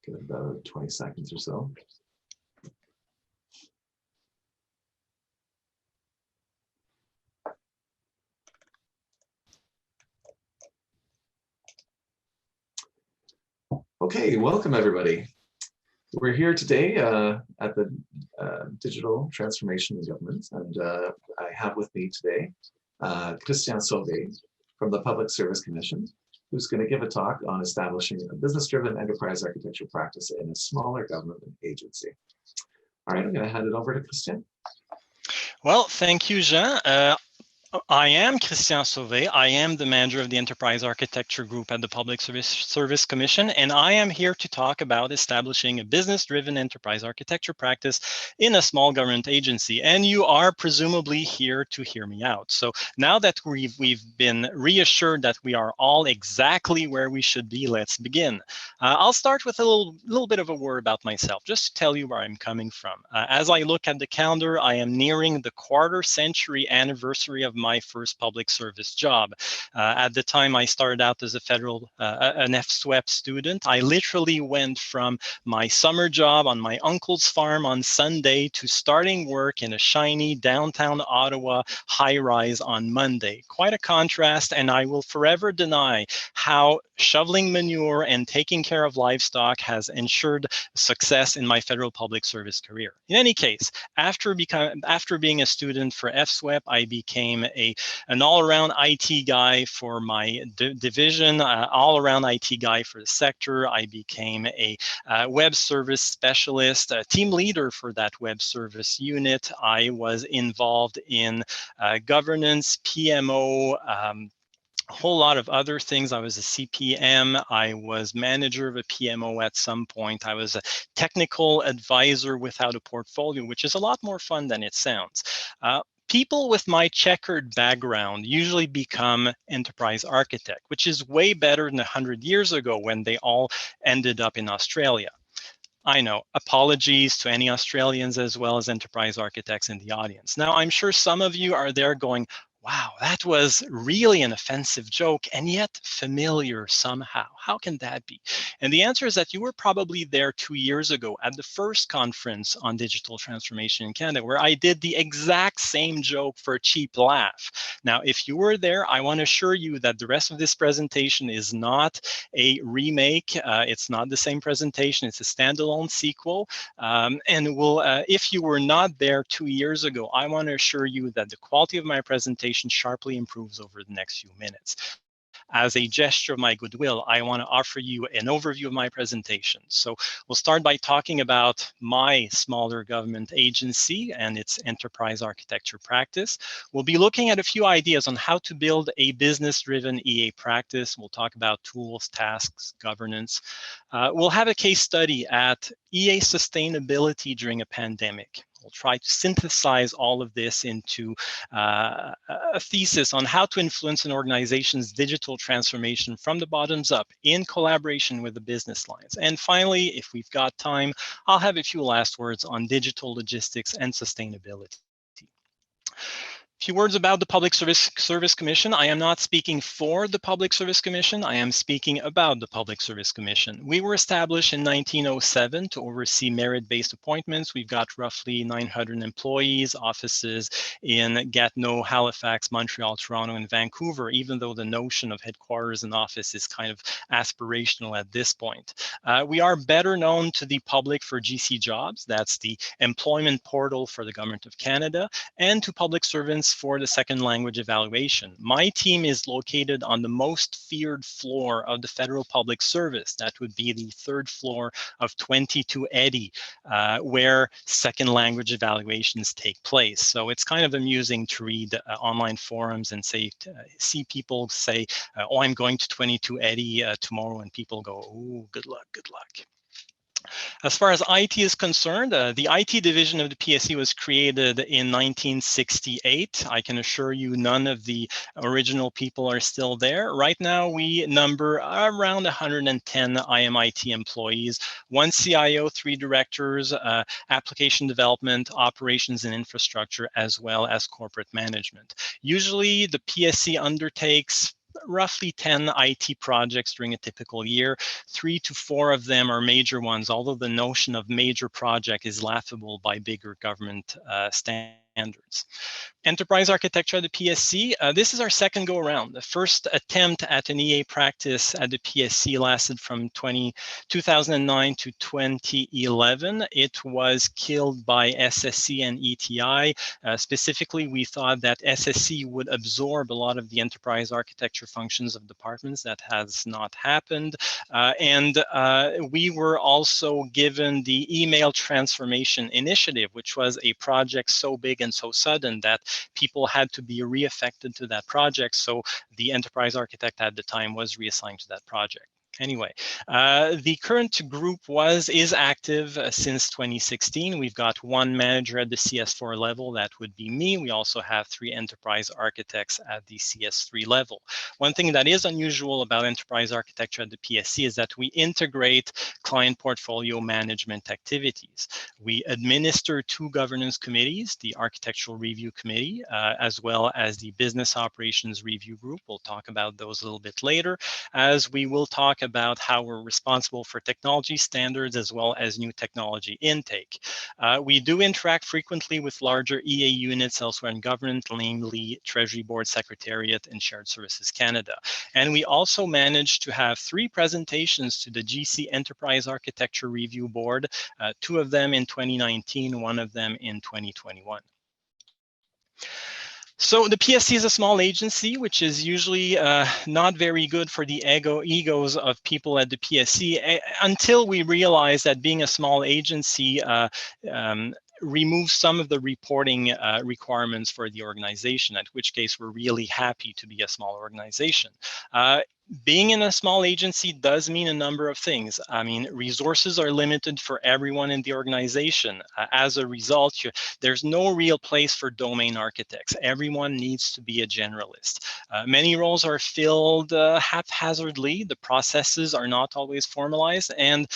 Give it about 20 seconds or so. Okay, welcome everybody. We're here today at the Digital Transformation in Government, and I have with me today Christian Sauvé from the Public Service Commission, who's going to give a talk on establishing a business-driven enterprise architecture practice in a smaller government agency. All right, I'm going to hand it over to Christian. Well, thank you, Jean. I am Christian Sauvé. I am the manager of the Enterprise Architecture Group at the Public Service Commission, and I am here to talk about establishing a business-driven enterprise architecture practice in a small government agency. And you are presumably here to hear me out. So now that we've been reassured that we are all exactly where we should be, let's begin. I'll start with a little bit of a word about myself, just to tell you where I'm coming from. As I look at the calendar, I am nearing the quarter-century anniversary of my first public service job. At the time I started out as a an FSWEP student, I literally went from my summer job on my uncle's farm on Sunday to starting work in a shiny downtown Ottawa high-rise on Monday. Quite a contrast, and I will forever deny how shoveling manure and taking care of livestock has ensured success in my federal public service career. In any case, after being a student for FSWEP, I became an all-around IT guy for my division, all-around IT guy for the sector. I became a web service specialist, a team leader for that web service unit. I was involved in governance, PMO, a whole lot of other things. I was a CPM. I was manager of a PMO at some point. I was a technical advisor without a portfolio, which is a lot more fun than it sounds. People with my checkered background usually become enterprise architect, which is way better than 100 years ago when they all ended up in Australia. I know, apologies to any Australians as well as enterprise architects in the audience. Now, I'm sure some of you are there going, wow, that was really an offensive joke and yet familiar somehow. How can that be? And the answer is that you were probably there 2 years ago at the first conference on digital transformation in Canada, where I did the exact same joke for a cheap laugh. Now, if you were there, I want to assure you that the rest of this presentation is not a remake. It's not the same presentation. It's a standalone sequel. And if you were not there 2 years ago, I want to assure you that the quality of my presentation sharply improves over the next few minutes. As a gesture of my goodwill, I want to offer you an overview of my presentation. So we'll start by talking about my smaller government agency and its enterprise architecture practice. We'll be looking at a few ideas on how to build a business-driven EA practice. We'll talk about tools, tasks, governance. We'll have a case study at EA sustainability during a pandemic. We'll try to synthesize all of this into a thesis on how to influence an organization's digital transformation from the bottoms up in collaboration with the business lines. And finally, if we've got time, I'll have a few last words on digital logistics and sustainability. A few words about the Public Service Commission. I am not speaking for the Public Service Commission. I am speaking about the Public Service Commission. We were established in 1907 to oversee merit-based appointments. We've got roughly 900 employees, offices in Gatineau, Halifax, Montreal, Toronto, and Vancouver, even though the notion of headquarters and office is kind of aspirational at this point. We are better known to the public for GC Jobs. That's the employment portal for the Government of Canada, and to public servants for the second language evaluation. My team is located on the most feared floor of the federal public service. That would be the third floor of 2280, where second language evaluations take place. So it's kind of amusing to read online forums and see people say, oh, I'm going to 2280 tomorrow, and people go, oh, good luck, good luck. As far as IT is concerned, the IT division of the PSC was created in 1968. I can assure you none of the original people are still there. Right now, we number around 110 IMIT employees, 1 CIO, 3 directors, application development, operations and infrastructure, as well as corporate management. Usually, the PSC undertakes roughly 10 IT projects during a typical year. 3 to 4 of them are major ones, although the notion of major project is laughable by bigger government standards. Enterprise architecture at the PSC. This is our second go around. The first attempt at an EA practice at the PSC lasted from 2009 to 2011. It was killed by SSC and ETI. Specifically, we thought that SSC would absorb a lot of the enterprise architecture functions of departments. That has not happened. We were also given the email transformation initiative, which was a project so big and so sudden that people had to be reaffected to that project. So the enterprise architect at the time was reassigned to that project. Anyway, the current group is active since 2016. We've got one manager at the CS4 level, that would be me. We also have 3 enterprise architects at the CS3 level. One thing that is unusual about enterprise architecture at the PSC is that we integrate client portfolio management activities. We administer 2 governance committees, the Architectural Review Committee, as well as the Business Operations Review Group. We'll talk about those a little bit later, as we will talk about how we're responsible for technology standards as well as new technology intake. We do interact frequently with larger EA units elsewhere in government, namely Treasury Board, Secretariat, and Shared Services Canada. And we also managed to have 3 presentations to the GC Enterprise Architecture Review Board, 2 of them in 2019, 1 of them in 2021. So the PSC is a small agency, which is usually not very good for the egos of people at the PSC, until we realize that being a small agency remove some of the reporting requirements for the organization, at which case we're really happy to be a small organization. Being in a small agency does mean a number of things. I mean, resources are limited for everyone in the organization. As a result, there's no real place for domain architects. Everyone needs to be a generalist. Many roles are filled haphazardly. The processes are not always formalized, and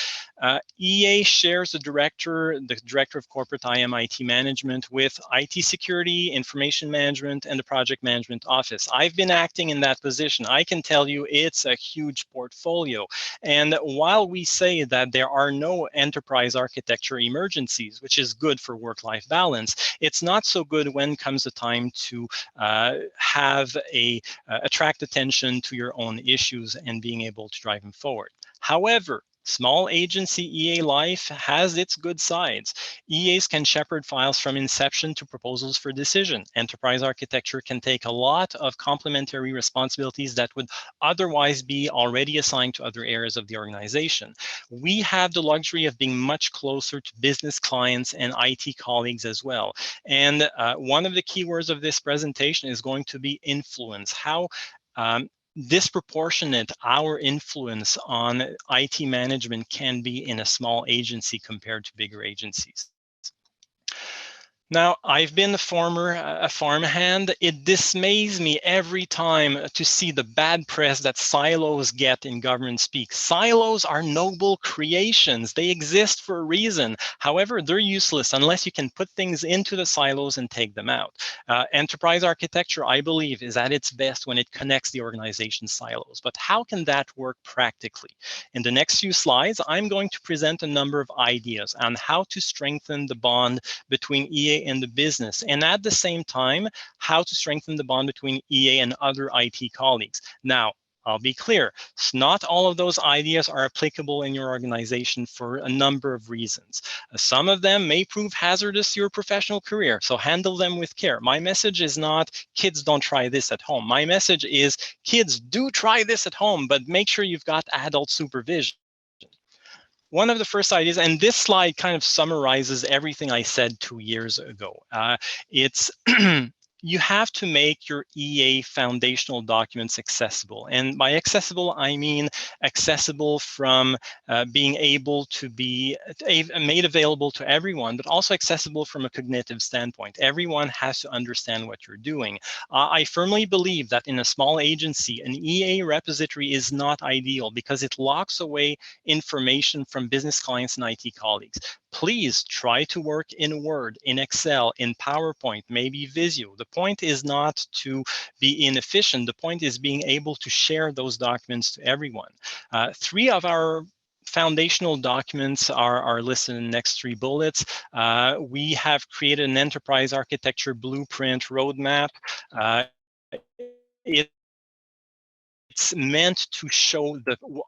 EA shares the director of corporate IMIT management with IT security, information management, and the project management office. I've been acting in that position. I can tell you it's a huge portfolio. And while we say that there are no enterprise architecture emergencies, which is good for work-life balance, it's not so good when comes the time to attract attention to your own issues and being able to drive them forward. However, small agency EA life has its good sides. EAs can shepherd files from inception to proposals for decision. Enterprise architecture can take a lot of complementary responsibilities that would otherwise be already assigned to other areas of the organization. We have the luxury of being much closer to business clients and IT colleagues as well. And one of the keywords of this presentation is going to be influence. How disproportionate our influence on IT management can be in a small agency compared to bigger agencies. Now, I've been a farmhand. It dismays me every time to see the bad press that silos get in government speak. Silos are noble creations. They exist for a reason. However, they're useless unless you can put things into the silos and take them out. Enterprise architecture, I believe, is at its best when it connects the organization's silos. But how can that work practically? In the next few slides, I'm going to present a number of ideas on how to strengthen the bond between EA and the business, and at the same time, how to strengthen the bond between EA and other IT colleagues. Now, I'll be clear, not all of those ideas are applicable in your organization for a number of reasons. Some of them may prove hazardous to your professional career, so handle them with care. My message is not, kids don't try this at home. My message is, kids do try this at home, but make sure you've got adult supervision. One of the first ideas, and this slide kind of summarizes everything I said 2 years ago. It's you have to make your EA foundational documents accessible. And by accessible, I mean accessible from being able to be made available to everyone, but also accessible from a cognitive standpoint. Everyone has to understand what you're doing. I firmly believe that in a small agency, an EA repository is not ideal because it locks away information from business clients and IT colleagues. please try to work in Word, in Excel, in PowerPoint, maybe Visio. The point is not to be inefficient. The point is being able to share those documents to everyone. 3 of our foundational documents are listed in the next 3 bullets. We have created an enterprise architecture blueprint roadmap. It's meant to show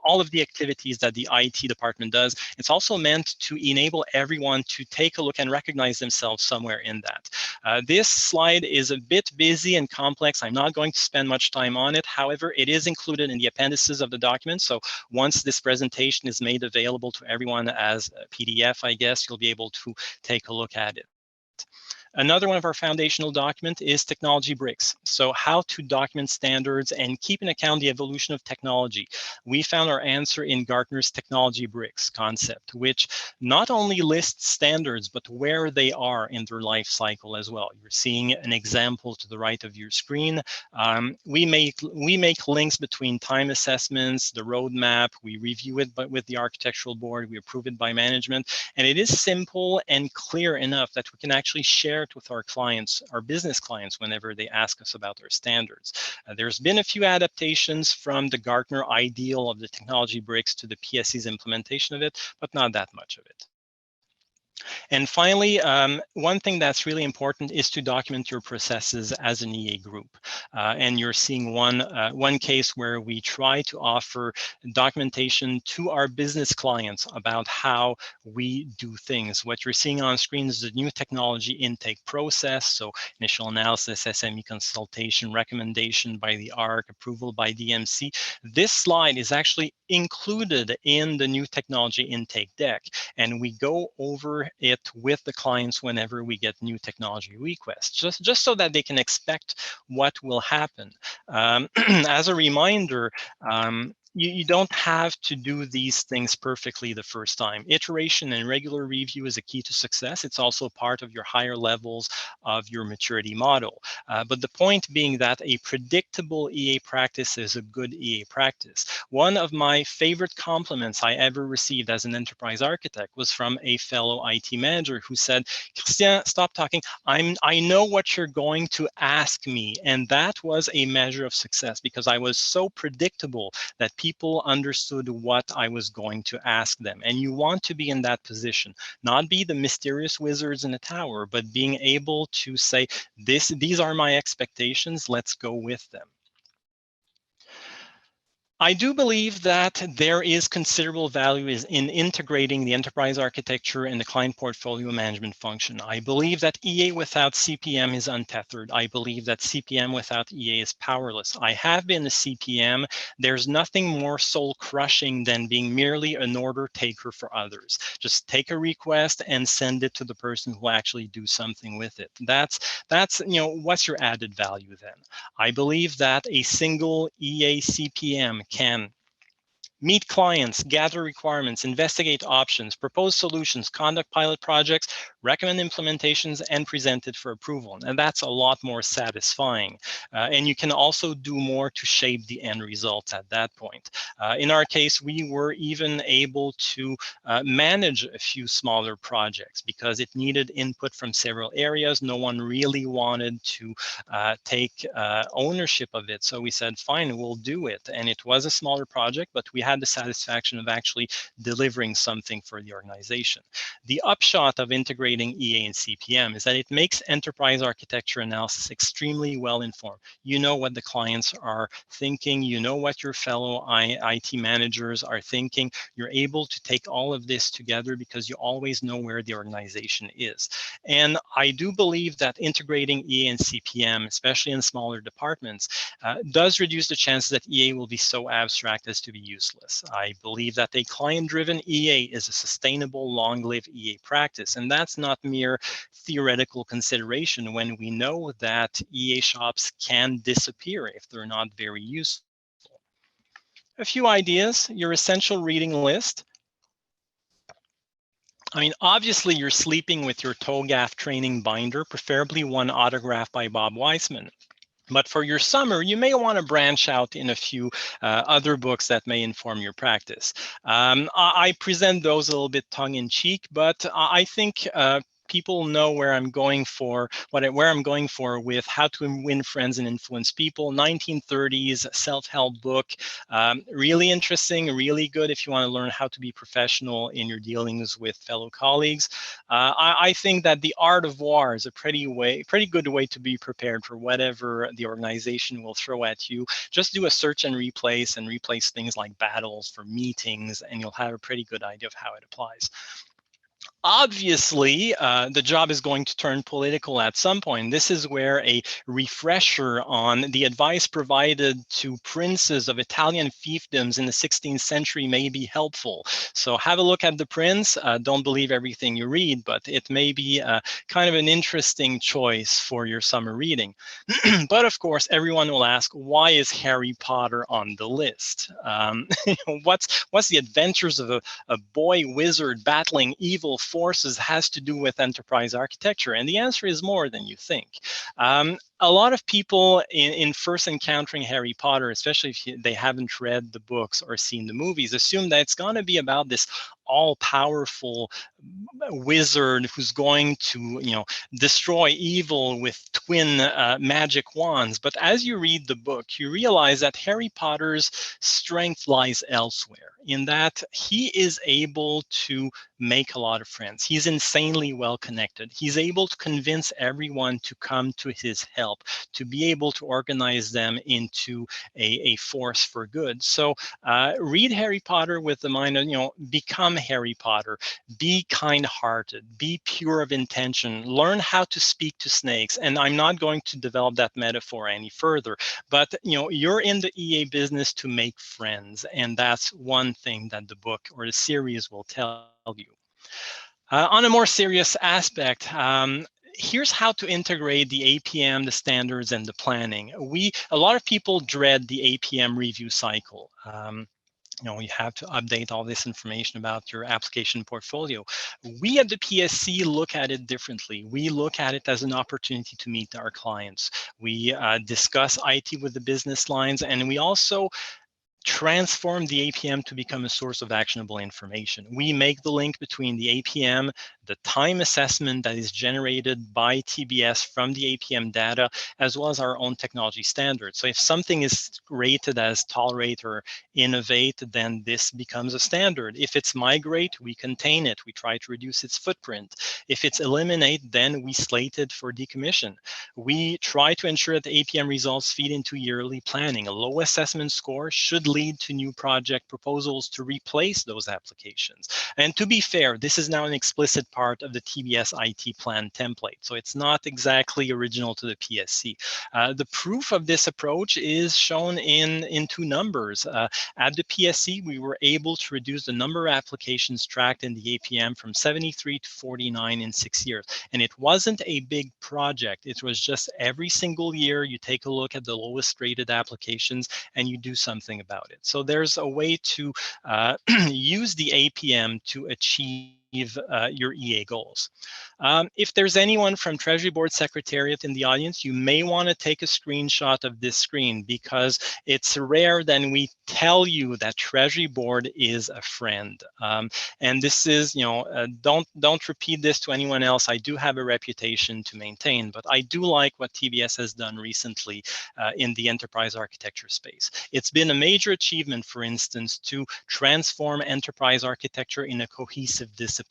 all of the activities that the IET department does. It's also meant to enable everyone to take a look and recognize themselves somewhere in that. This slide is a bit busy and complex. I'm not going to spend much time on it. However, it is included in the appendices of the document. So once this presentation is made available to everyone as a PDF, I guess, you'll be able to take a look at it. Another one of our foundational documents is technology bricks. So how to document standards and keep in account the evolution of technology. We found our answer in Gartner's technology bricks concept, which not only lists standards, but where they are in their life cycle as well. You're seeing an example to the right of your screen. We make links between time assessments, the roadmap, we review it with the architectural board, we approve it by management, and it is simple and clear enough that we can actually share with our clients, our business clients, whenever they ask us about our standards. There's been a few adaptations from the Gartner ideal of the technology bricks to the PSC's implementation of it, but not that much of it. And finally, one thing that's really important is to document your processes as an EA group. And you're seeing one case where we try to offer documentation to our business clients about how we do things. What you're seeing on screen is the new technology intake process. So initial analysis, SME consultation, recommendation by the ARC, approval by DMC. This slide is actually included in the new technology intake deck. And we go over it with the clients whenever we get new technology requests, just so that they can expect what will happen. As a reminder, you don't have to do these things perfectly the first time. Iteration and regular review is a key to success. It's also part of your higher levels of your maturity model. But the point being that a predictable EA practice is a good EA practice. One of my favorite compliments I ever received as an enterprise architect was from a fellow IT manager who said, "Christian, stop talking. I know what you're going to ask me." And that was a measure of success because I was so predictable that people understood what I was going to ask them. And you want to be in that position, not be the mysterious wizards in a tower, but being able to say, these are my expectations, let's go with them. I do believe that there is considerable value in integrating the enterprise architecture and the client portfolio management function. I believe that EA without CPM is untethered. I believe that CPM without EA is powerless. I have been a CPM. There's nothing more soul crushing than being merely an order taker for others. Just take a request and send it to the person who will actually do something with it. That's what's your added value then? I believe that a single EA CPM can meet clients, gather requirements, investigate options, propose solutions, conduct pilot projects, recommend implementations, and present it for approval. And that's a lot more satisfying. And you can also do more to shape the end results at that point. In our case, we were even able to manage a few smaller projects because it needed input from several areas. No one really wanted to take ownership of it. So we said, fine, we'll do it. And it was a smaller project, but we had the satisfaction of actually delivering something for the organization. The upshot of integrating EA and CPM is that it makes enterprise architecture analysis extremely well informed. You know what the clients are thinking, you know what your fellow IT managers are thinking. You're able to take all of this together because you always know where the organization is. And I do believe that integrating EA and CPM, especially in smaller departments, does reduce the chances that EA will be so abstract as to be useless. I believe that a client-driven EA is a sustainable, long-lived EA practice, and that's not mere theoretical consideration when we know that EA shops can disappear if they're not very useful. A few ideas, your essential reading list. I mean, obviously, you're sleeping with your TOGAF training binder, preferably one autographed by Bob Weissman. But for your summer, you may want to branch out in a few other books that may inform your practice. I present those a little bit tongue-in-cheek, but I think people know where I'm going for where I'm going for with How to Win Friends and Influence People, 1930s self-help book. Really interesting, really good if you want to learn how to be professional in your dealings with fellow colleagues. I think that The Art of War is a pretty good way to be prepared for whatever the organization will throw at you. Just do a search and replace things like battles for meetings, and you'll have a pretty good idea of how it applies. Obviously, the job is going to turn political at some point. This is where a refresher on the advice provided to princes of Italian fiefdoms in the 16th century may be helpful. So have a look at the prince. Don't believe everything you read, but it may be kind of an interesting choice for your summer reading. But of course, everyone will ask, why is Harry Potter on the list? What's the adventures of a boy wizard battling evil forces has to do with enterprise architecture? And the answer is more than you think. A lot of people in first encountering Harry Potter, especially if they haven't read the books or seen the movies, assume that it's going to be about this all-powerful wizard who's going to, destroy evil with twin magic wands. But as you read the book, you realize that Harry Potter's strength lies elsewhere, in that he is able to make a lot of friends. He's insanely well connected. He's able to convince everyone to come to his help, to be able to organize them into a force for good. So read Harry Potter with the mind of, become Harry Potter, be kind-hearted, be pure of intention, learn how to speak to snakes. And I'm not going to develop that metaphor any further, but you're in the EA business to make friends, and that's one thing that the book or the series will tell you. On a more serious aspect, here's how to integrate the APM, the standards, and the planning. A lot of people dread the APM review cycle. You have to update all this information about your application portfolio. We at the PSC look at it differently. We look at it as an opportunity to meet our clients. We discuss IT with the business lines, and we also transform the APM to become a source of actionable information. We make the link between the APM, the time assessment that is generated by TBS from the APM data, as well as our own technology standards. So if something is rated as tolerate or innovate, then this becomes a standard. If it's migrate, we contain it. We try to reduce its footprint. If it's eliminate, then we slate it for decommission. We try to ensure that the APM results feed into yearly planning. A low assessment score should lead to new project proposals to replace those applications. And to be fair, this is now an explicit part of the TBS IT plan template. So it's not exactly original to the PSC. The proof of this approach is shown in two numbers. At the PSC, we were able to reduce the number of applications tracked in the APM from 73 to 49 in 6 years. And it wasn't a big project. It was just every single year you take a look at the lowest rated applications and you do something about it. So there's a way to use the APM to achieve your EA goals. If there's anyone from Treasury Board Secretariat in the audience, you may want to take a screenshot of this screen, because it's rare that we tell you that Treasury Board is a friend. And this is, don't repeat this to anyone else. I do have a reputation to maintain, but I do like what TBS has done recently in the enterprise architecture space. It's been a major achievement, for instance, to transform enterprise architecture in a cohesive discipline.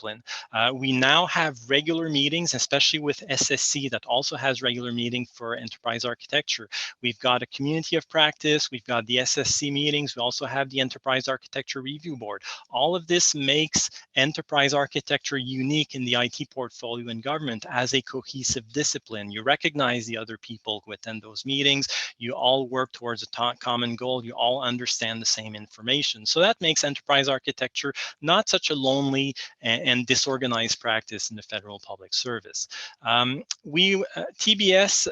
We now have regular meetings, especially with SSC, that also has regular meeting for enterprise architecture. We've got a community of practice. We've got the SSC meetings. We also have the Enterprise Architecture Review Board. All of this makes enterprise architecture unique in the IT portfolio and government as a cohesive discipline. You recognize the other people who attend those meetings. You all work towards a common goal. You all understand the same information. So that makes enterprise architecture not such a lonely and disorganized practice in the federal public service. TBS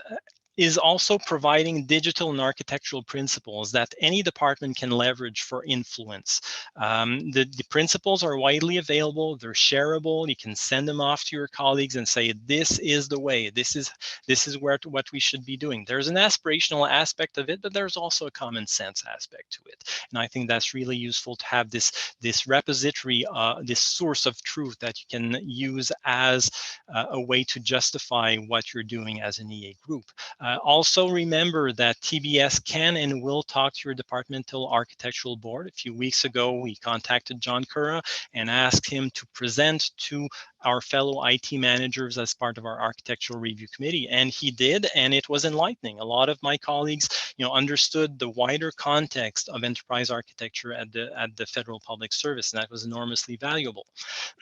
is also providing digital and architectural principles that any department can leverage for influence. The principles are widely available, they're shareable, you can send them off to your colleagues and say, this is the way, this is what we should be doing. There's an aspirational aspect of it, but there's also a common sense aspect to it. And I think that's really useful to have this repository, this source of truth that you can use as a way to justify what you're doing as an EA group. Also remember that TBS can and will talk to your departmental architectural board. A few weeks ago, we contacted John Cura and asked him to present to our fellow IT managers as part of our architectural review committee, and he did, and it was enlightening. A lot of my colleagues, understood the wider context of enterprise architecture at the federal public service, and that was enormously valuable.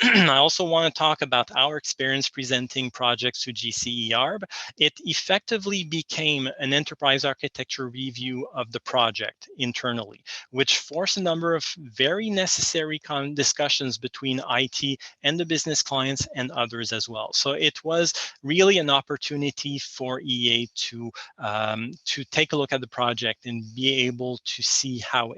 I also want to talk about our experience presenting projects to GCEARB. It effectively became an enterprise architecture review of the project internally, which forced a number of very necessary discussions between IT and the business clients and others as well. So it was really an opportunity for EA to take a look at the project and be able to see how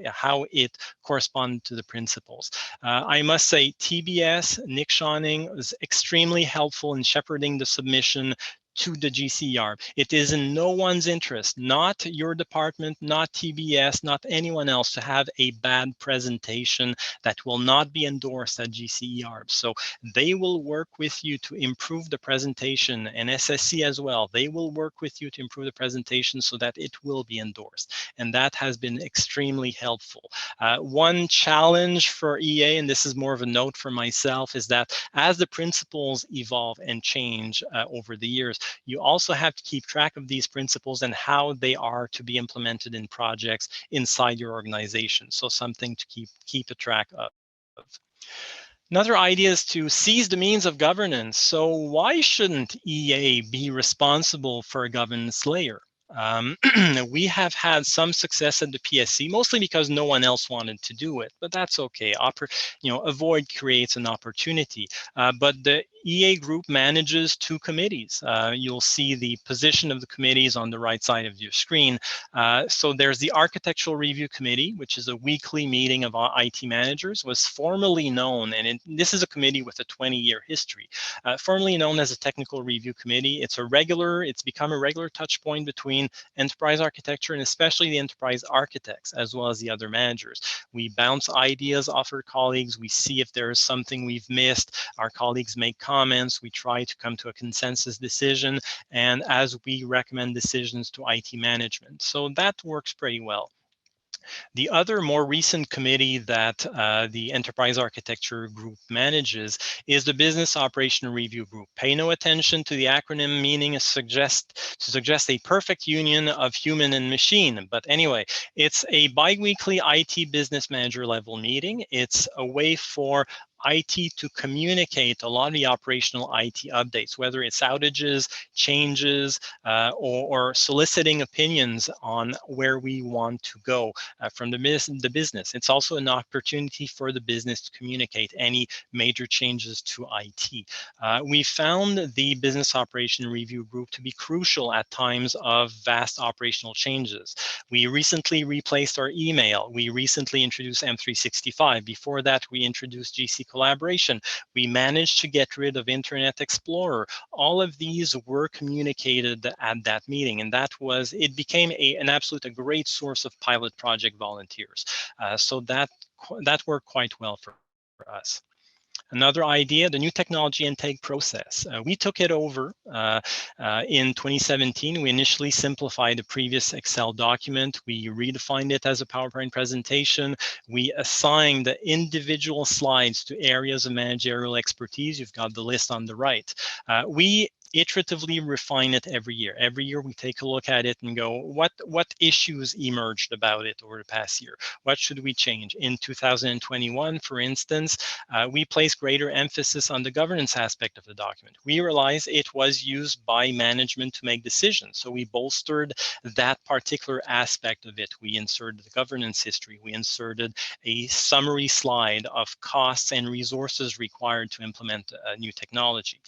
it corresponded to the principles. I must say, TBS, Nick Shawning, was extremely helpful in shepherding the submission to the GCEARB. It is in no one's interest, not your department, not TBS, not anyone else, to have a bad presentation that will not be endorsed at GCEARB. So they will work with you to improve the presentation, and SSC as well. They will work with you to improve the presentation so that it will be endorsed. And that has been extremely helpful. One challenge for EA, and this is more of a note for myself, is that as the principles evolve and change over the years, you also have to keep track of these principles and how they are to be implemented in projects inside your organization. So something to keep a track of. Another idea is to seize the means of governance. So why shouldn't EA be responsible for a governance layer? We have had some success at the PSC, mostly because no one else wanted to do it, but that's okay. Avoid creates an opportunity. But the EA group manages two committees. You'll see the position of the committees on the right side of your screen. So there's the Architectural Review Committee, which is a weekly meeting of IT managers, was formerly known, and this is a committee with a 20-year history, formerly known as a Technical Review Committee. It's become a regular touch point between enterprise architecture and especially the enterprise architects, as well as the other managers. We bounce ideas off our colleagues. We see if there is something we've missed. Our colleagues make comments. We try to come to a consensus decision, and as we recommend decisions to IT management. So that works pretty well. The other more recent committee that the Enterprise Architecture Group manages is the Business Operation Review Group. Pay no attention to the acronym meaning to suggest a perfect union of human and machine. But anyway, it's a biweekly IT business manager level meeting. It's a way for IT to communicate a lot of the operational IT updates, whether it's outages, changes, or soliciting opinions on where we want to go from the business. It's also an opportunity for the business to communicate any major changes to IT. We found the Business Operation Review Group to be crucial at times of vast operational changes. We recently replaced our email. We recently introduced M365. Before that, we introduced GC Collaboration. We managed to get rid of Internet Explorer. All of these were communicated at that meeting, and it became a great source of pilot project volunteers. So that worked quite well for us. Another idea, the new technology intake process. We took it over in 2017. We initially simplified the previous Excel document. We redefined it as a PowerPoint presentation. We assigned the individual slides to areas of managerial expertise. You've got the list on the right. We iteratively refine it every year. Every year we take a look at it and go, what issues emerged about it over the past year? What should we change? In 2021, for instance, we placed greater emphasis on the governance aspect of the document. We realized it was used by management to make decisions. So we bolstered that particular aspect of it. We inserted the governance history. We inserted a summary slide of costs and resources required to implement a new technology.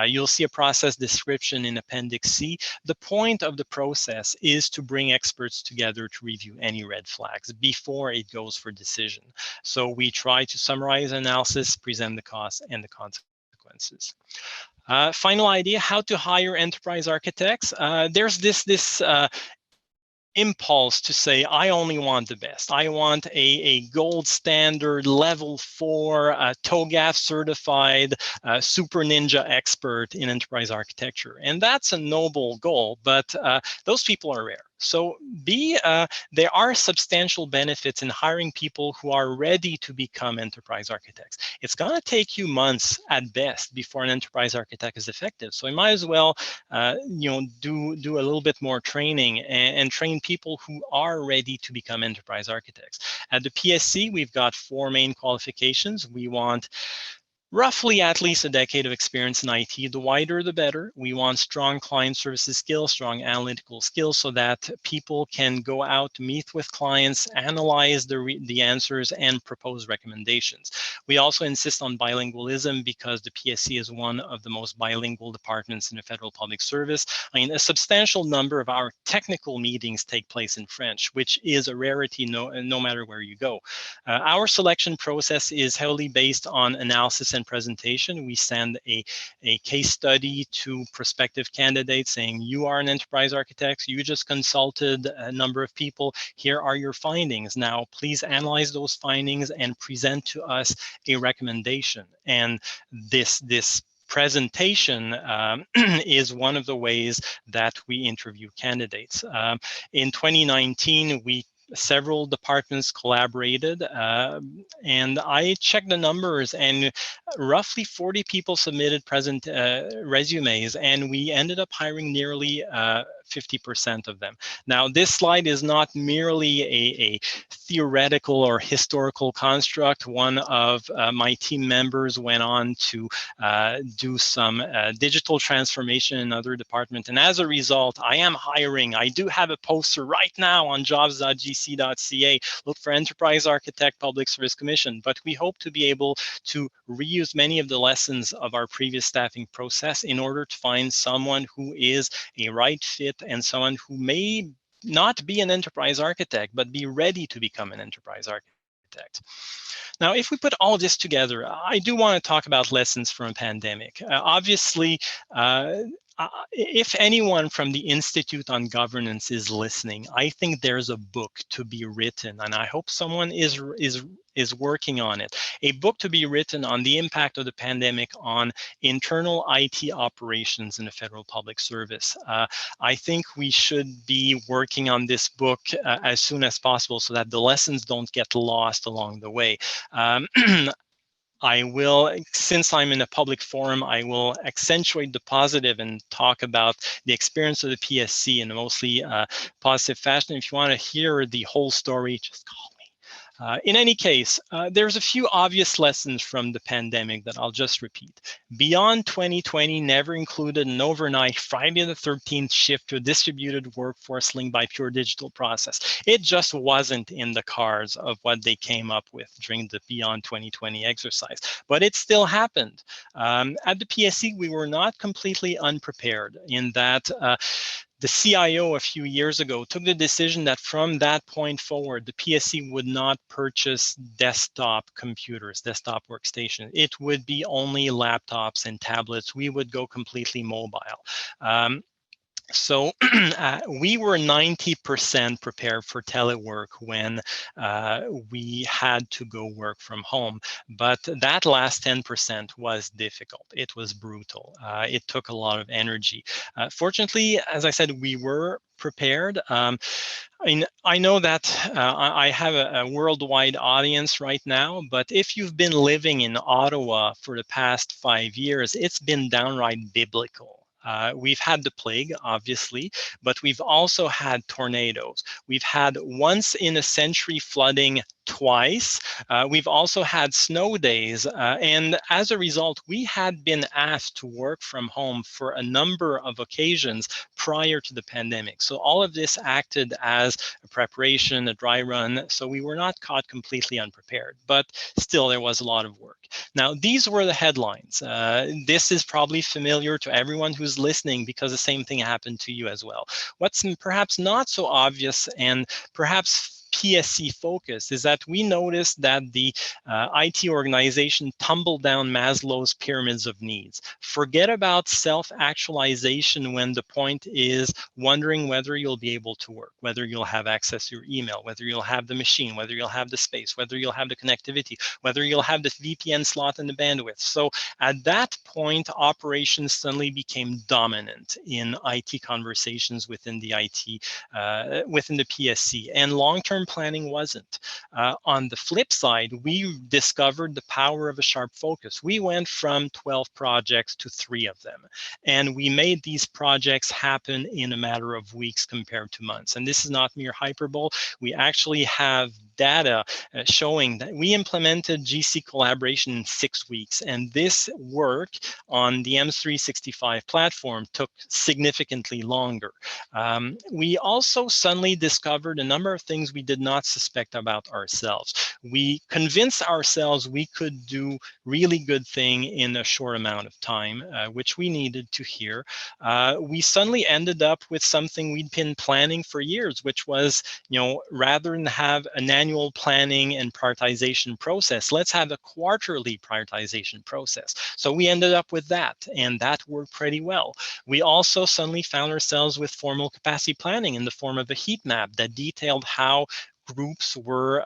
You'll see a process process description in Appendix C, the point of the process is to bring experts together to review any red flags before it goes for decision. So we try to summarize analysis, present the costs and the consequences. Final idea, how to hire enterprise architects. There's this impulse to say, I only want the best. I want a gold standard, level 4, TOGAF certified, super ninja expert in enterprise architecture. And that's a noble goal, but those people are rare. So there are substantial benefits in hiring people who are ready to become enterprise architects. It's going to take you months at best before an enterprise architect is effective. So you might as well, do a little bit more training and train people who are ready to become enterprise architects. At the PSC, we've got 4 main qualifications. We want roughly at least a decade of experience in IT. The wider, the better. We want strong client services skills, strong analytical skills, so that people can go out, meet with clients, analyze the answers, and propose recommendations. We also insist on bilingualism because the PSC is one of the most bilingual departments in the federal public service. I mean, a substantial number of our technical meetings take place in French, which is a rarity no matter where you go. Our selection process is heavily based on analysis and presentation. We send a case study to prospective candidates saying, you are an enterprise architect, you just consulted a number of people, here are your findings. Now, please analyze those findings and present to us a recommendation. And this presentation is one of the ways that we interview candidates. In 2019, several departments collaborated, and I checked the numbers, and roughly 40 people submitted resumes, and we ended up hiring nearly 50% of them. Now, this slide is not merely a theoretical or historical construct. One of my team members went on to do some digital transformation in another department, and as a result, I am hiring. I do have a poster right now on jobs.gc.ca. Look for Enterprise Architect Public Service Commission, but we hope to be able to reuse many of the lessons of our previous staffing process in order to find someone who is a right fit and someone who may not be an enterprise architect, but be ready to become an enterprise architect. Now, if we put all this together, I do want to talk about lessons from a pandemic. Obviously, if anyone from the Institute on Governance is listening, I think there's a book to be written, and I hope someone is working on it. A book to be written on the impact of the pandemic on internal IT operations in the federal public service. I think we should be working on this book as soon as possible so that the lessons don't get lost along the way. I will, since I'm in a public forum, I will accentuate the positive and talk about the experience of the PSC in a mostly positive fashion. If you want to hear the whole story, just call me. In any case, there's a few obvious lessons from the pandemic that I'll just repeat. Beyond 2020 never included an overnight Friday the 13th shift to a distributed workforce linked by pure digital process. It just wasn't in the cards of what they came up with during the Beyond 2020 exercise, but it still happened. At the PSC, we were not completely unprepared in that the CIO a few years ago took the decision that from that point forward, the PSC would not purchase desktop computers, desktop workstations. It would be only laptops and tablets. We would go completely mobile. So we were 90% prepared for telework when we had to go work from home. But that last 10% was difficult. It was brutal. It took a lot of energy. Fortunately, as I said, we were prepared. I know that I have a worldwide audience right now, but if you've been living in Ottawa for the past 5 years, it's been downright biblical. We've had the plague, obviously, but we've also had tornadoes. We've had once in a century flooding twice. We've also had snow days. And as a result, we had been asked to work from home for a number of occasions prior to the pandemic. So all of this acted as a preparation, a dry run. So we were not caught completely unprepared, but still there was a lot of work. Now, these were the headlines. This is probably familiar to everyone who's listening because the same thing happened to you as well. What's perhaps not so obvious and perhaps PSC focused is that we noticed that the IT organization tumbled down Maslow's pyramids of needs. Forget about self-actualization when the point is wondering whether you'll be able to work, whether you'll have access to your email, whether you'll have the machine, whether you'll have the space, whether you'll have the connectivity, whether you'll have the VPN slot and the bandwidth. So at that point, operations suddenly became dominant in IT conversations within the within the PSC, and long-term planning wasn't. On the flip side, we discovered the power of a sharp focus. We went from 12 projects to 3 of them, and we made these projects happen in a matter of weeks compared to months. And this is not mere hyperbole. We actually have data showing that we implemented GC collaboration in 6 weeks, and this work on the M365 platform took significantly longer. We also suddenly discovered a number of things we did not suspect about ourselves. We convinced ourselves we could do really good thing in a short amount of time, which we needed to hear. We suddenly ended up with something we'd been planning for years, which was, rather than have an annual planning and prioritization process, let's have a quarterly prioritization process. So we ended up with that, and that worked pretty well. We also suddenly found ourselves with formal capacity planning in the form of a heat map that detailed how groups were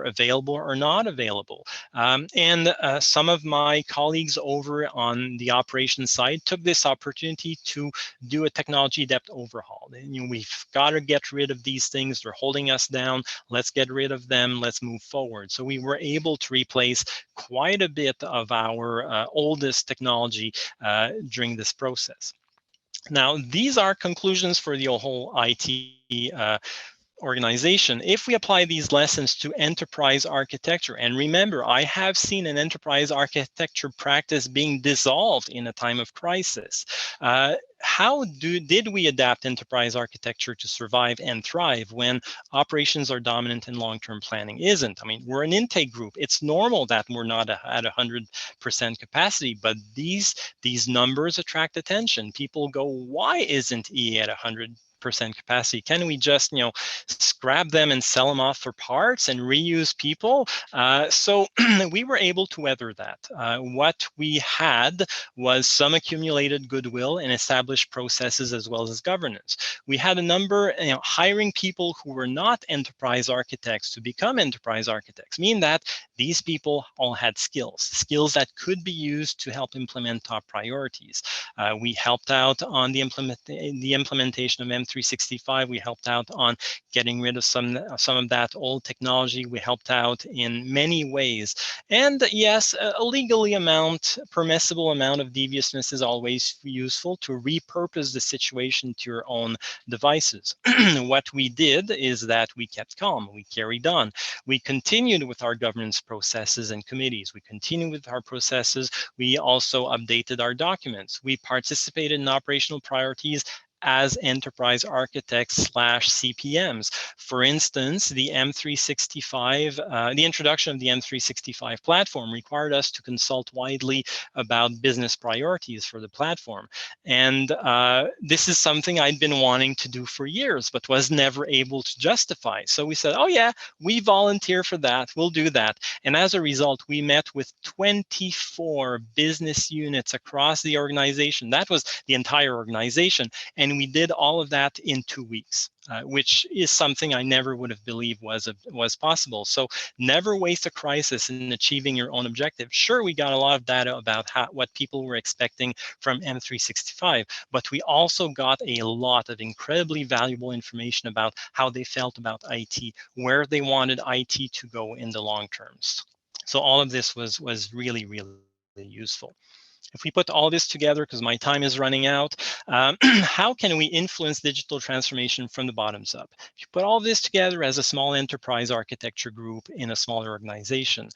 available or not available. And some of my colleagues over on the operations side took this opportunity to do a technology depth overhaul. We've got to get rid of these things. They're holding us down. Let's get rid of them. Let's move forward. So we were able to replace quite a bit of our oldest technology during this process. Now, these are conclusions for the whole IT organization. If we apply these lessons to enterprise architecture, and remember, I have seen an enterprise architecture practice being dissolved in a time of crisis. How did we adapt enterprise architecture to survive and thrive when operations are dominant and long-term planning isn't? I mean, we're an intake group. It's normal that we're not at 100% capacity, but these numbers attract attention. People go, why isn't EA at 100% capacity? Can we just, scrap them and sell them off for parts and reuse people? So we were able to weather that. What we had was some accumulated goodwill and established processes as well as governance. We had a number, hiring people who were not enterprise architects to become enterprise architects, meaning that these people all had skills that could be used to help implement top priorities. We helped out on the implementation of M365. We helped out on getting rid of some of that old technology. We helped out in many ways. And yes, a permissible amount of deviousness is always useful to repurpose the situation to your own devices. What we did is that we kept calm. We carried on. We continued with our governance processes and committees. We continued with our processes. We also updated our documents. We participated in operational priorities as enterprise architects / CPMs. For instance, the M365, the introduction of the M365 platform required us to consult widely about business priorities for the platform. And this is something I'd been wanting to do for years, but was never able to justify. So we said, oh yeah, we volunteer for that, we'll do that. And as a result, we met with 24 business units across the organization. That was the entire organization. And we did all of that in 2 weeks, which is something I never would have believed was possible. So never waste a crisis in achieving your own objective. Sure, we got a lot of data about what people were expecting from M365, but we also got a lot of incredibly valuable information about how they felt about IT, where they wanted IT to go in the long terms. So all of this was really, really useful. If we put all this together, because my time is running out, how can we influence digital transformation from the bottoms up? If you put all this together as a small enterprise architecture group in a smaller organization,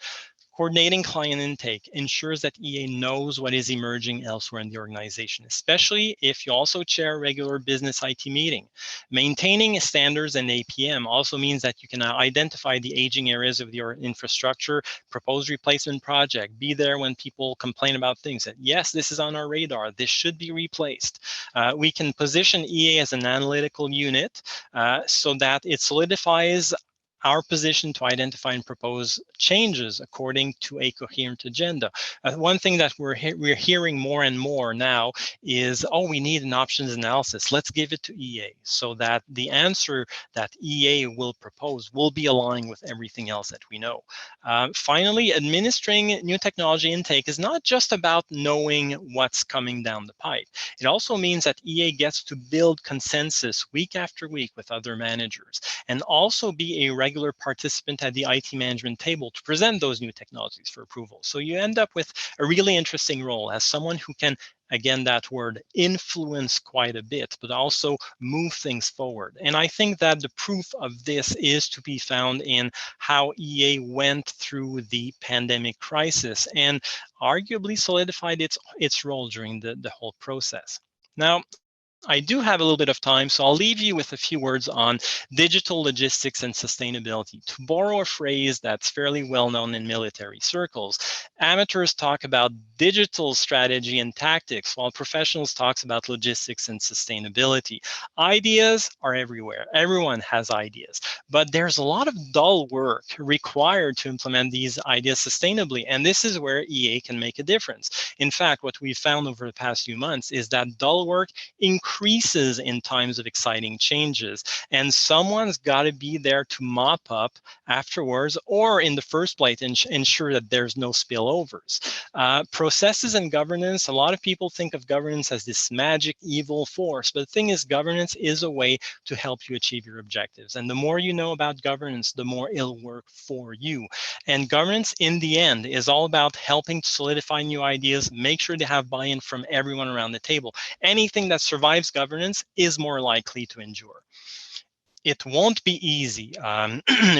Coordinating client intake ensures that EA knows what is emerging elsewhere in the organization, especially if you also chair a regular business IT meeting. Maintaining standards and APM also means that you can identify the aging areas of your infrastructure, propose replacement project, be there when people complain about things. That, yes, this is on our radar, this should be replaced. We can position EA as an analytical unit so that it solidifies our position to identify and propose changes according to a coherent agenda. One thing that we're hearing more and more now is, oh, we need an options analysis. Let's give it to EA so that the answer that EA will propose will be aligned with everything else that we know. Finally, administering new technology intake is not just about knowing what's coming down the pipe. It also means that EA gets to build consensus week after week with other managers and also be a regular participant at the IT management table to present those new technologies for approval. So you end up with a really interesting role as someone who can, again, that word, influence quite a bit, but also move things forward. And I think that the proof of this is to be found in how EA went through the pandemic crisis and arguably solidified its role during the whole process. Now, I do have a little bit of time, so I'll leave you with a few words on digital logistics and sustainability. To borrow a phrase that's fairly well known in military circles, amateurs talk about digital strategy and tactics, while professionals talk about logistics and sustainability. Ideas are everywhere. Everyone has ideas, but there's a lot of dull work required to implement these ideas sustainably, and this is where EA can make a difference. In fact, what we've found over the past few months is that dull work increases in times of exciting changes, and someone's got to be there to mop up afterwards, or in the first place ensure that there's no spillovers. Processes and governance, a lot of people think of governance as this magic evil force, but the thing is, governance is a way to help you achieve your objectives, and the more you know about governance, the more it'll work for you. And governance, in the end, is all about helping to solidify new ideas, make sure they have buy-in from everyone around the table. Anything that survives governance is more likely to endure. It won't be easy.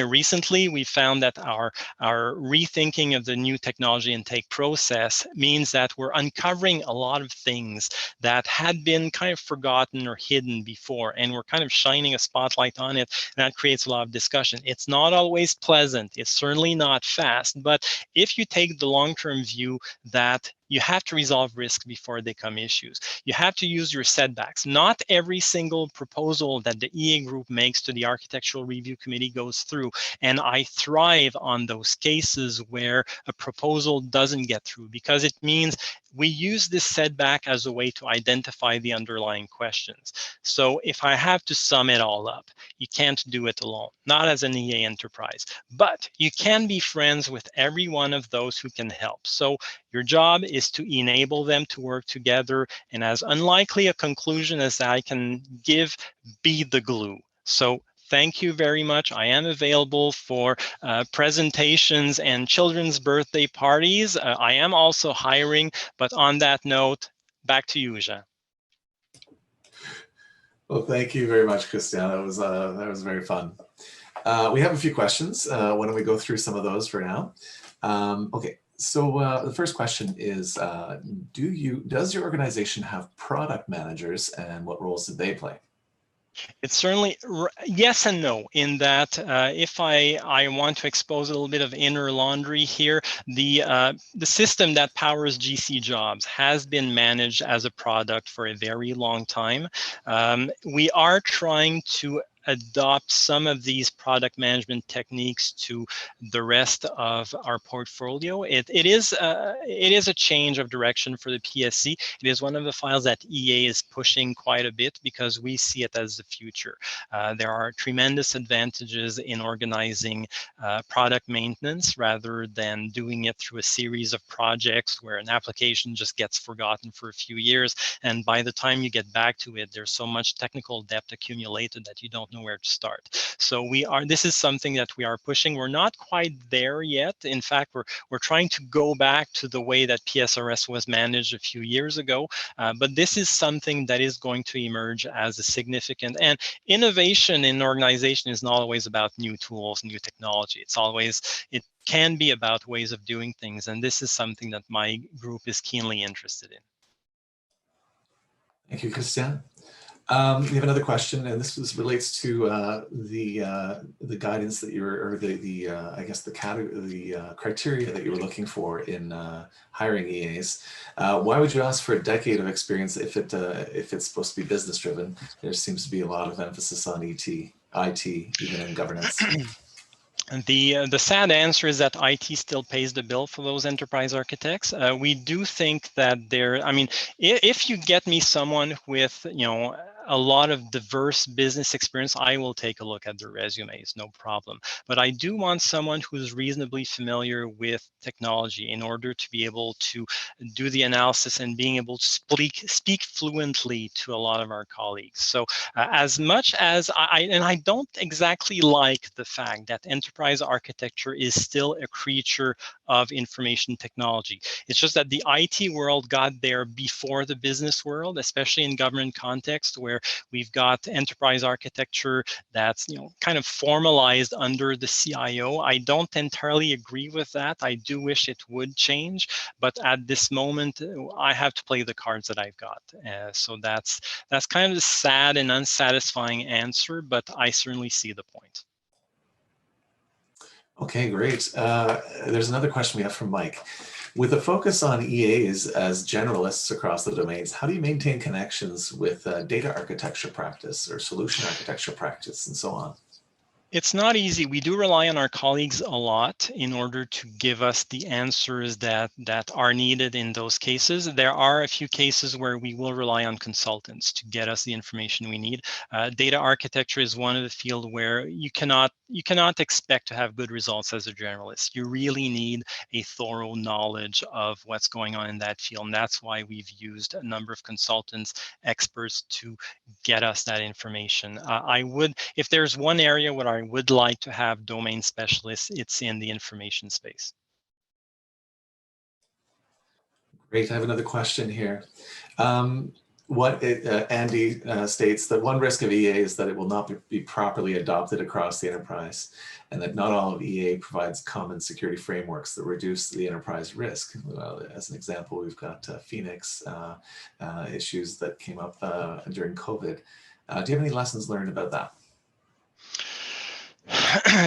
Recently, we found that our rethinking of the new technology intake process means that we're uncovering a lot of things that had been kind of forgotten or hidden before, and we're kind of shining a spotlight on it, and that creates a lot of discussion. It's not always pleasant. It's certainly not fast, but if you take the long-term view that you have to resolve risk before they become issues. You have to use your setbacks. Not every single proposal that the EA group makes to the Architectural Review Committee goes through. And I thrive on those cases where a proposal doesn't get through, because it means we use this setback as a way to identify the underlying questions. So if I have to sum it all up, you can't do it alone, not as an EA enterprise, but you can be friends with every one of those who can help. So your job is to enable them to work together, and as unlikely a conclusion as I can give, be the glue. So thank you very much. I am available for presentations and children's birthday parties. I am also hiring, but on that note, back to you, Jean. Well, thank you very much, Christian. That was very fun. We have a few questions. Why don't we go through some of those for now? Okay. So the first question is, does your organization have product managers, and what roles did they play? It's certainly yes and no, in that if I want to expose a little bit of inner laundry here, the system that powers GC Jobs has been managed as a product for a very long time. We are trying to adopt some of these product management techniques to the rest of our portfolio. It is a change of direction for the PSC. It is one of the files that EA is pushing quite a bit because we see it as the future. There are tremendous advantages in organizing product maintenance rather than doing it through a series of projects where an application just gets forgotten for a few years, and by the time you get back to it, there's so much technical debt accumulated that you don't know where to start. So this is something that we are pushing. We're not quite there yet. In fact, we're trying to go back to the way that PSRS was managed a few years ago. But this is something that is going to emerge as a significant, and innovation in an organization is not always about new tools, new technology. It can be about ways of doing things. And this is something that my group is keenly interested in. Thank you, Christian. We have another question, and relates to the guidance that or I guess the criteria that you were looking for in hiring EAs. Why would you ask for a decade of experience if it's supposed to be business driven? There seems to be a lot of emphasis on IT, even in governance. And the sad answer is that IT still pays the bill for those enterprise architects. We do think that if you get me someone with, a lot of diverse business experience, I will take a look at their resumes, no problem. But I do want someone who's reasonably familiar with technology in order to be able to do the analysis and being able to speak fluently to a lot of our colleagues. So as much as I don't exactly like the fact that enterprise architecture is still a creature of information technology. It's just that the IT world got there before the business world, especially in government context, where we've got enterprise architecture that's kind of formalized under the CIO. I don't entirely agree with that. I do wish it would change, but at this moment, I have to play the cards that I've got. So that's kind of the sad and unsatisfying answer, but I certainly see the point. Okay, great. There's another question we have from Mike. With a focus on EAs as generalists across the domains, how do you maintain connections with data architecture practice or solution architecture practice and so on? It's not easy. We do rely on our colleagues a lot in order to give us the answers that are needed in those cases. There are a few cases where we will rely on consultants to get us the information we need. Data architecture is one of the fields where you cannot expect to have good results as a generalist. You really need a thorough knowledge of what's going on in that field. And that's why we've used a number of consultants, experts to get us that information. If there's one area where I would like to have domain specialists, it's in the information space. Great. I have another question here. Andy states that one risk of EA is that it will not be properly adopted across the enterprise, and that not all of EA provides common security frameworks that reduce the enterprise risk. Well, as an example, we've got Phoenix issues that came up during COVID. Do you have any lessons learned about that?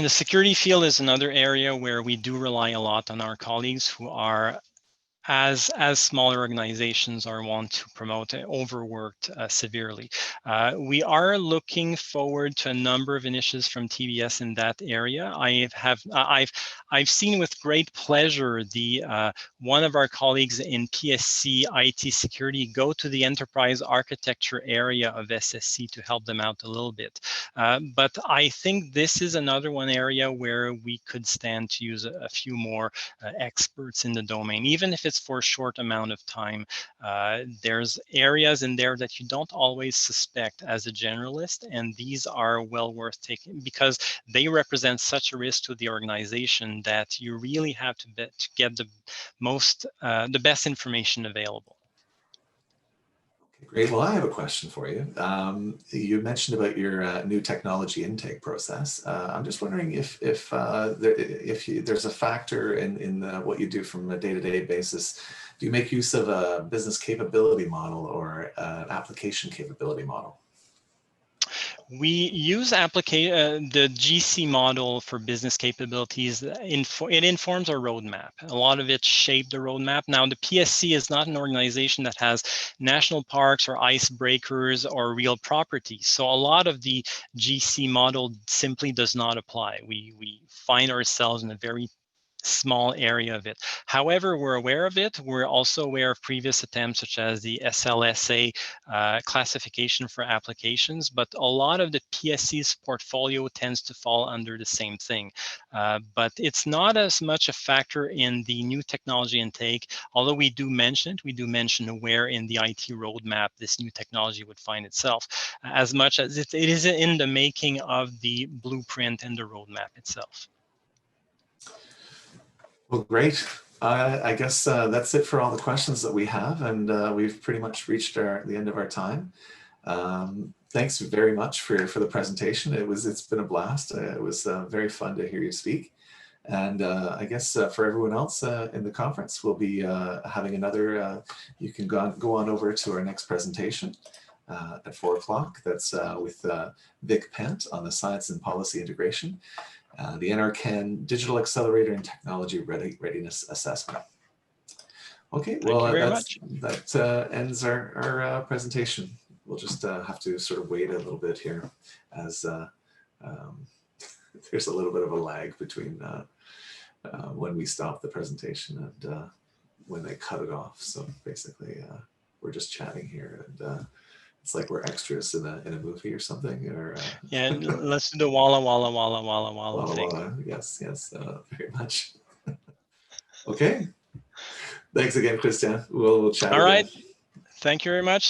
The security field is another area where we do rely a lot on our colleagues who are, as smaller organizations are want to promote, overworked severely. We are looking forward to a number of initiatives from TBS in that area. I've seen with great pleasure one of our colleagues in PSC IT security go to the enterprise architecture area of SSC to help them out a little bit. But I think this is another one area where we could stand to use a few more experts in the domain, even if it's for a short amount of time. There's areas in there that you don't always suspect as a generalist, and these are well worth taking because they represent such a risk to the organization that you really have to get the best information available. Great. Well, I have a question for you. You mentioned about your new technology intake process. I'm just wondering if there's a factor in what you do from a day-to-day basis. Do you make use of a business capability model or an application capability model? We use the GC model for business capabilities. It informs our roadmap. A lot of it shaped the roadmap. Now, the PSC is not an organization that has national parks or icebreakers or real property. So a lot of the GC model simply does not apply. We find ourselves in a very small area of it. However, we're aware of it. We're also aware of previous attempts such as the SLSA classification for applications, but a lot of the PSC's portfolio tends to fall under the same thing. But it's not as much a factor in the new technology intake, although we do mention it. We do mention where in the IT roadmap this new technology would find itself, as much as it is in the making of the blueprint and the roadmap itself. Well, great. I guess that's it for all the questions that we have, and we've pretty much reached the end of our time. Thanks very much for the presentation. It's been a blast. It was very fun to hear you speak. And I guess for everyone else in the conference, we'll be having another, you can go on over to our next presentation at 4 o'clock. That's with Vic Pent on the science and policy integration. The NRCan Digital Accelerator and Technology Readiness Assessment. Okay, well, that ends our presentation. We'll just have to sort of wait a little bit here as there's a little bit of a lag between when we stop the presentation and when they cut it off. So basically, we're just chatting here, and it's like we're extras in a movie or something. Or yeah, let's do the walla walla walla walla walla thing. Walla. Yes, very much. Okay. Thanks again, Christian. We'll chat. All right. Again. Thank you very much.